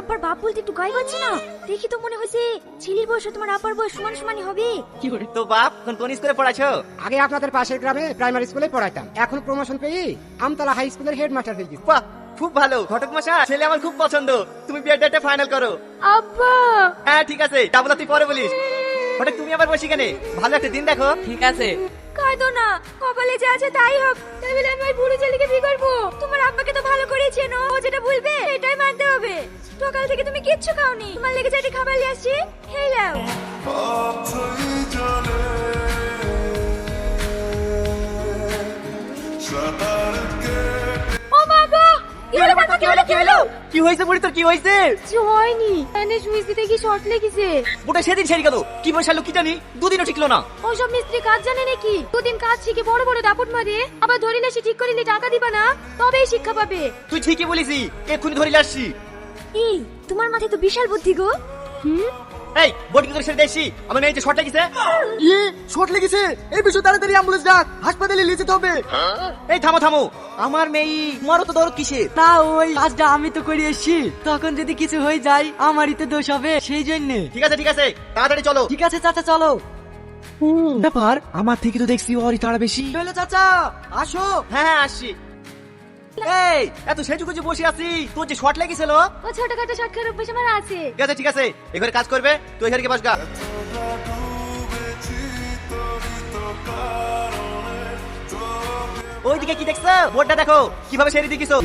আব্বার বাপ বলতে একটু গায়ে পাচ্ছি না, দেখি তো মনে হয়েছে ছেলের বয়স তোমার আব্বার বয়স সমান সমানই হবে। তো বাপ কোন স্কুলে পড়াছো? আগে আপনাদের পাশের গ্রামে প্রাইমারি স্কুলে পড়াইতাম, এখন প্রমোশন পেয়ে আমতলা হাই স্কুলের হেডমাস্টার হয়ে গেছি। বাহ, খুব ভালো ঘটক মশাই, ছেলে আমার খুব পছন্দ। তুমি বিয়ের ডেটটা ফাইনাল করো। আব্বা হ্যাঁ ঠিক আছে, ডাবলা তুই পরে বলিস। ঘটক তুমি আবার বসি কেনে, ভালো একটা দিন দেখো। ঠিক আছে। কাঁদো না, কপালে যা আছে তাই হোক। তাই বলে আমি ওই বুড়ো ছেলেকে বিয়ে করবো? তোমার আব্বাকে তো ভালো করেই চেনো, ও যেটা বলবে এটাই মানতে হবে। সকাল থেকে তুমি কিচ্ছু খাওনি, তোমার লেগে যাটি খাবার নিয়ে আসছি, খেয়ে নাও। ও মা গো, কি হলো বাবা, কি হলো, কি হলো? কি হয়েছে বুড়ি, তোর কি হয়েছে? কিছু হয়নি, এনে সুইচ দিতে কি শর্ট লেগেছে। ওটা সেদিন সেরে গেল, কি বসালো কি জানি, দুদিনও টিকলো না। ওসব মিস্ত্রি কাজ জানে নাকি? দুদিন কাজ শিখে বড় বড় দাপট মারে, আবার ধরিলে সে ঠিক করিলে টাকা দিবা না, তবেই শিক্ষা পাবে। তুই ঠিকই বলিসি, এক্ষুনি ধরিলে আসছি। এই তোমার মাথায় তো বিশাল বুদ্ধি গো। এই বডি করে সেরে দেখছি আমার এই যে শর্ট লাগিছে। শর্ট লেগেছে, এই বিষয়ে তাড়াতাড়ি অ্যাম্বুলেন্স ডাক, হাসপাতালে নিয়ে যেতে হবে। এই থামো থামো, আমার মেয়ে তোমারও তো দরদ কিসে? না ওই কাজটা আমি তো করে এসেছি, তখন যদি কিছু হয়ে যায় আমারই তো দোষ হবে, সেই জন্য। ঠিক আছে ঠিক আছে, তাড়াতাড়ি চলো। ঠিক আছে চাচা চলো। ব্যাপার, আমার থেকে তো দেখছি ওরই তাড়া বেশি। চলো চাচা আসো। হ্যাঁ হ্যাঁ আসছি। এই এত সেজু গুজু বসে আছি, তোর যে শর্ট লেগেছিল। ও ছোটখাটো শর্ট খারাপ অভ্যাস আমার আছে। ঠিক আছে এখানে কাজ করবে, তুই এখানে বস গা। ওইদিকে কি দেখছো? বোর্ডটা দেখো কিভাবে সেরে দিয়েছো।